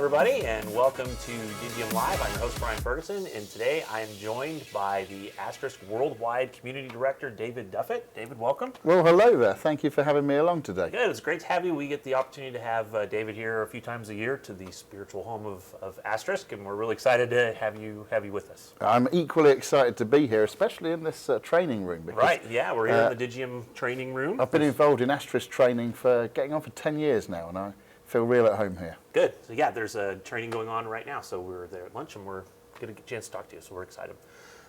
everybody, and welcome to Digium Live. I'm your host, Brian Ferguson, and today I am joined by the Asterisk Worldwide Community Director, David Duffett. David, welcome. Well, hello there. Thank you for having me along today. Good. It's great to have you. We get the opportunity to have David here a few times a year to the spiritual home of Asterisk, and we're really excited to have you with us. I'm equally excited to be here, especially in this training room. Because, right, yeah, we're here in the Digium training room. I've been involved in Asterisk training for getting on for 10 years now, and I feel real at home here. Good. So yeah, there's a training going on right now, so we're there at lunch, and we're going to get a chance to talk to you, so we're excited.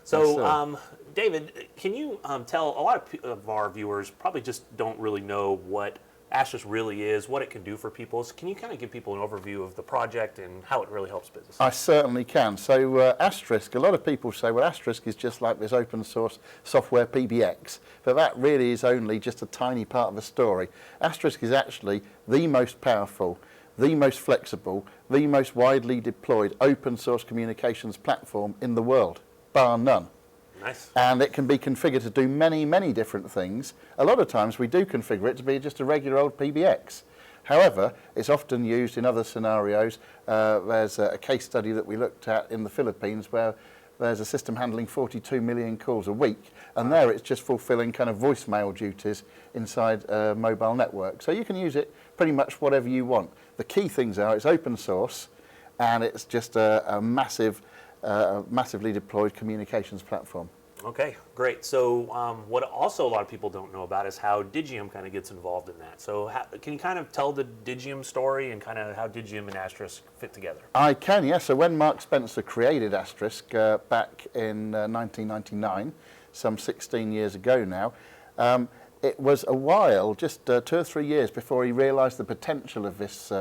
So, David, can you tell, a lot of our viewers probably just don't really know what Asterisk really is, what it can do for people. So can you kind of give people an overview of the project and how it really helps business? I certainly can. So Asterisk, a lot of people say, well, Asterisk is just like this open source software PBX, but that really is only just a tiny part of the story. Asterisk is actually the most powerful, the most flexible, the most widely deployed open source communications platform in the world, bar none. Nice. And it can be configured to do many, many different things. A lot of times we do configure it to be just a regular old PBX. However, it's often used in other scenarios. There's a case study that we looked at in the Philippines where there's a system handling 42 million calls a week, and there it's just fulfilling kind of voicemail duties inside a mobile network. So you can use it pretty much whatever you want. The key things are it's open source, and it's just a massively deployed communications platform. Okay, great. So what also a lot of people don't know about is how Digium kind of gets involved in that. So can you kind of tell the Digium story and kind of how Digium and Asterisk fit together? I can, yes. So when Mark Spencer created Asterisk back in 1999, some 16 years ago now, it was a while, just 2 or 3 years before he realized the potential of this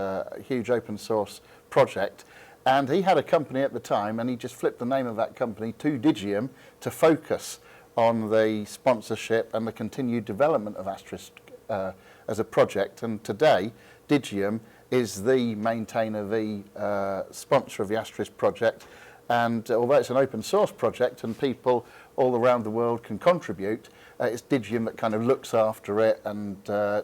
huge open source project. And he had a company at the time, and he just flipped the name of that company to Digium to focus on the sponsorship and the continued development of Asterisk as a project. And today, Digium is the maintainer, the sponsor of the Asterisk project. And although it's an open source project and people all around the world can contribute, it's Digium that kind of looks after it and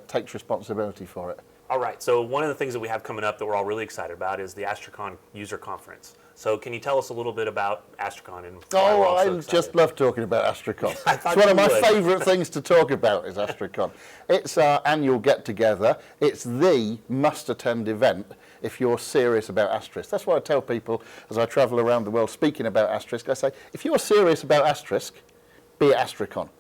takes responsibility for it. All right, so one of the things that we have coming up that we're all really excited about is the AstriCon user conference. So can you tell us a little bit about AstriCon and why we're all so excited? Just love talking about AstriCon. It's one of my favourite things to talk about is AstriCon. It's our annual get-together. It's the must-attend event if you're serious about Asterisk. That's what I tell people as I travel around the world speaking about Asterisk. I say, if you're serious about Asterisk, be at AstriCon.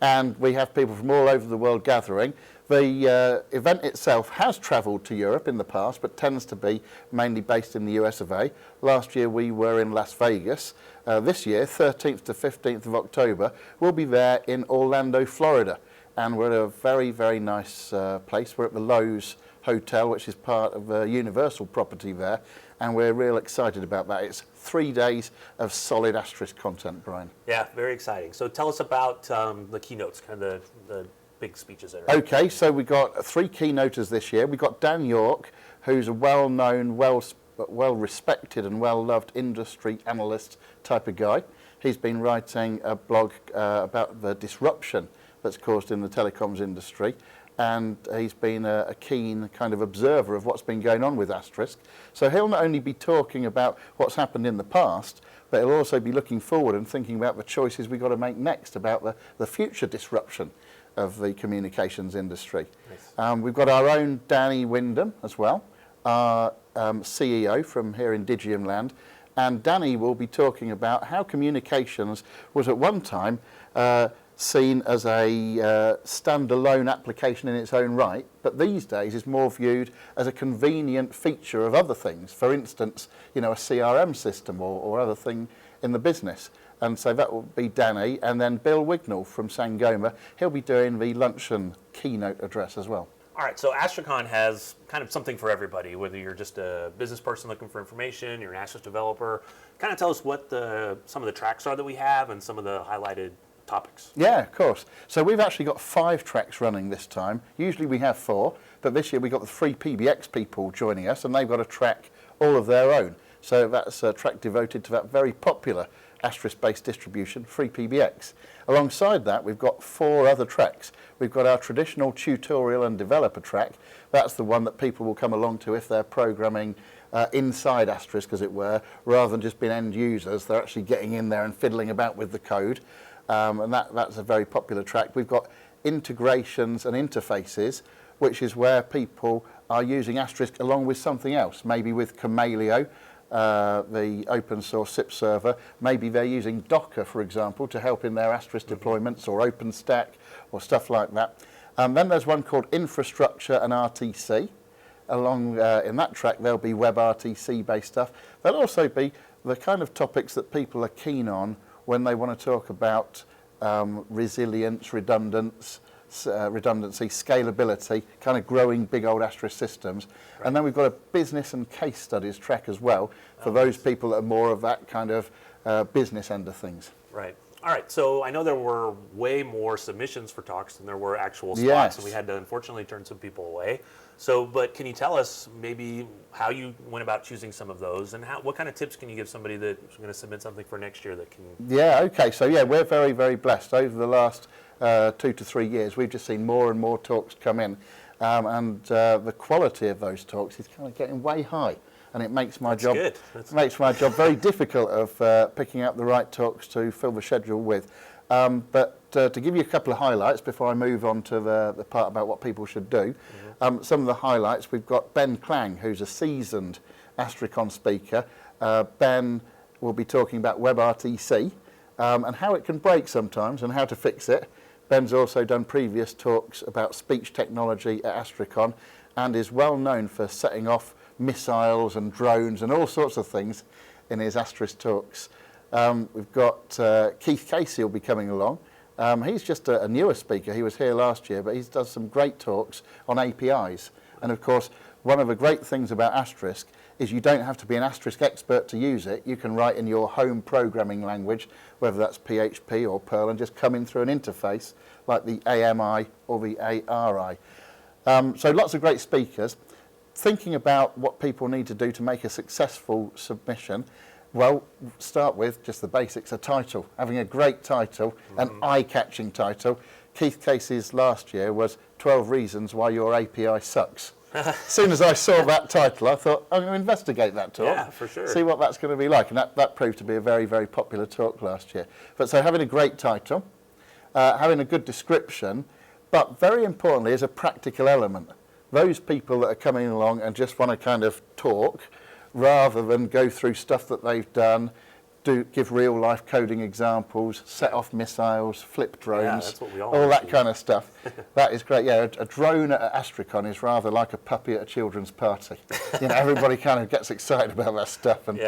And we have people from all over the world gathering. The event itself has travelled to Europe in the past, but tends to be mainly based in the US of A. Last year we were in Las Vegas. This year, 13th to 15th of October, we'll be there in Orlando, Florida. And we're at a very, very nice place. We're at the Lowe's Hotel, which is part of a Universal property there. And we're real excited about that. It's 3 days of solid Asterisk content, Brian. Yeah, very exciting. So tell us about the keynotes, kind of the big speeches that are. Okay, so we got 3 keynoters this year. We got Dan York, who's a well-known, well-respected and well-loved industry analyst type of guy. He's been writing a blog about the disruption that's caused in the telecoms industry, and he's been a keen kind of observer of what's been going on with Asterisk. So he'll not only be talking about what's happened in the past, but he'll also be looking forward and thinking about the choices we've got to make next about the future disruption of the communications industry. Nice. We've got our own Danny Wyndham as well, our CEO from here in Digium land, and Danny will be talking about how communications was at one time seen as a standalone application in its own right, but these days is more viewed as a convenient feature of other things. For instance, you know, a CRM system or other thing in the business. And so that will be Danny, and then Bill Wignall from Sangoma. He'll be doing the luncheon keynote address as well. All right, so AstriCon has kind of something for everybody, whether you're just a business person looking for information, you're an Asterisk developer. Kind of tell us what some of the tracks are that we have and some of the highlighted topics. Yeah, of course. So we've actually got 5 tracks running this time. Usually we have 4, but this year we got the 3 PBX people joining us, and they've got a track all of their own. So that's a track devoted to that very popular Asterisk-based distribution, FreePBX. Alongside that, we've got 4 other tracks. We've got our traditional tutorial and developer track. That's the one that people will come along to if they're programming inside Asterisk, as it were, rather than just being end users. They're actually getting in there and fiddling about with the code, and that's a very popular track. We've got integrations and interfaces, which is where people are using Asterisk along with something else, maybe with Chameleo, the open source SIP server. Maybe they're using Docker, for example, to help in their Asterisk deployments, or OpenStack, or stuff like that. Then there's one called Infrastructure and RTC. Along in that track, there'll be WebRTC based stuff. There'll also be the kind of topics that people are keen on when they want to talk about resilience, redundancy, scalability, kind of growing big old Asterisk systems. Right. And then we've got a business and case studies track as well for those people that are more of that kind of business end of things. Right. All right. So I know there were way more submissions for talks than there were actual spots, yes. and we had to unfortunately turn some people away. So, but can you tell us maybe how you went about choosing some of those, and what kind of tips can you give somebody that's going to submit something for next year that can? Yeah. Okay. So yeah, we're very, very blessed. Over the last 2 to 3 years, we've just seen more and more talks come in, and the quality of those talks is kind of getting way high, and it makes my job very difficult of picking up the right talks to fill the schedule with. But to give you a couple of highlights before I move on to the part about what people should do, some of the highlights, we've got Ben Klang, who's a seasoned AstriCon speaker. Ben will be talking about WebRTC and how it can break sometimes and how to fix it. Ben's also done previous talks about speech technology at AstriCon and is well known for setting off missiles and drones and all sorts of things in his Asterisk talks. We've got Keith Casey will be coming along. He's just a newer speaker. He was here last year, but he's done some great talks on APIs. And of course, one of the great things about Asterisk is you don't have to be an Asterisk expert to use it. You can write in your home programming language, whether that's PHP or Perl, and just come in through an interface like the AMI or the ARI. So lots of great speakers. Thinking about what people need to do to make a successful submission, well, start with just the basics, a title. Having a great title, an eye-catching title. Keith Casey's last year was 12 Reasons Why Your API Sucks. As soon as I saw that title, I thought, I'm going to investigate that talk. Yeah, for sure. See what that's going to be like. And that proved to be a very, very popular talk last year. But so having a great title, having a good description, but very importantly is a practical element. Those people that are coming along and just want to kind of talk, rather than go through stuff that they've done, give real-life coding examples, set off missiles, flip drones, all that kind of stuff. That is great. Yeah, a drone at AstriCon is rather like a puppy at a children's party. You know, everybody kind of gets excited about that stuff and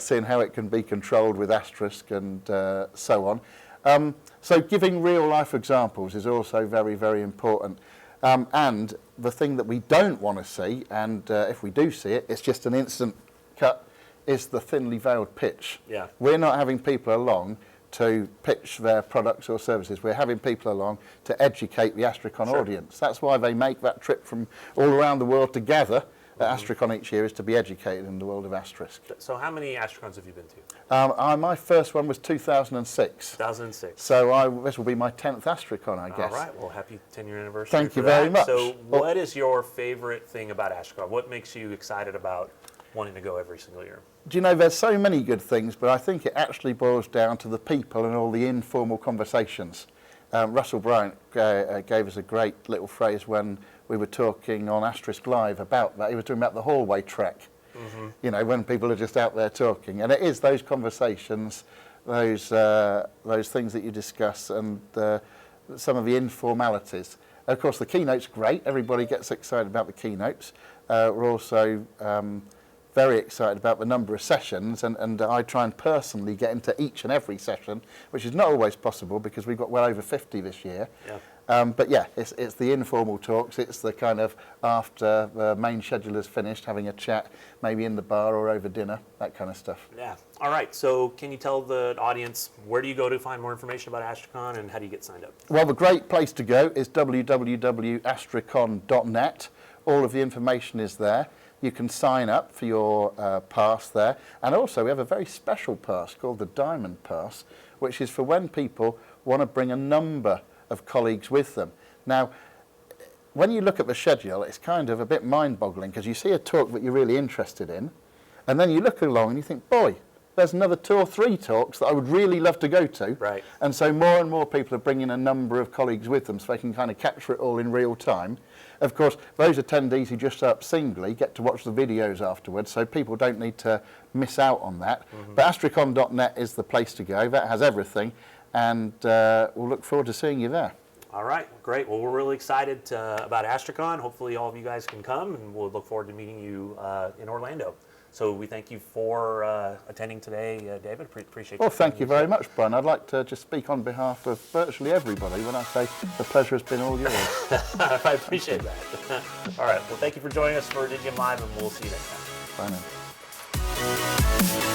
seeing how it can be controlled with Asterisk and so on. So giving real-life examples is also very, very important. And the thing that we don't want to see, and if we do see it, it's just an instant cut, is the thinly veiled pitch. Yeah. We're not having people along to pitch their products or services. We're having people along to educate the AstriCon audience. That's why they make that trip from all around the world together at AstriCon each year, is to be educated in the world of Asterisk. So how many AstriCons have you been to? My first one was 2006. 2006. So this will be my 10th AstriCon, I guess. All right. Well, happy 10-year anniversary. Thank you very much. So what is your favorite thing about AstriCon? What makes you excited about wanting to go every single year? Do you know, there's so many good things, but I think it actually boils down to the people and all the informal conversations. Russell Bryant gave us a great little phrase when we were talking on Asterisk Live about that. He was talking about the hallway trek. You know, when people are just out there talking. And it is those conversations, those things that you discuss, and some of the informalities. Of course, the keynote's great. Everybody gets excited about the keynotes. We're also very excited about the number of sessions, and I try and personally get into each and every session, which is not always possible because we've got well over 50 this year. Yeah. But yeah, it's the informal talks, it's the kind of after the main schedule is finished, having a chat, maybe in the bar or over dinner, that kind of stuff. Yeah. All right. So can you tell the audience, where do you go to find more information about AstriCon, and how do you get signed up? Well, the great place to go is www.astricon.net. All of the information is there. You can sign up for your pass there. And also we have a very special pass called the Diamond Pass, which is for when people want to bring a number of colleagues with them. Now, when you look at the schedule, it's kind of a bit mind-boggling because you see a talk that you're really interested in, and then you look along and you think, boy, there's another 2 or 3 talks that I would really love to go to. Right. And so more and more people are bringing a number of colleagues with them so they can kind of capture it all in real time. Of course, those attendees who just show up singly get to watch the videos afterwards, so people don't need to miss out on that. But AstriCon.net is the place to go. That has everything, and we'll look forward to seeing you there. All right, great. Well, we're really excited about AstriCon. Hopefully all of you guys can come, and we'll look forward to meeting you in Orlando. So we thank you for attending today, David. Appreciate it. Well, thank you very much, Brian. I'd like to just speak on behalf of virtually everybody when I say the pleasure has been all yours. I appreciate that. All right, well, thank you for joining us for Digium Live, and we'll see you next time. Bye now.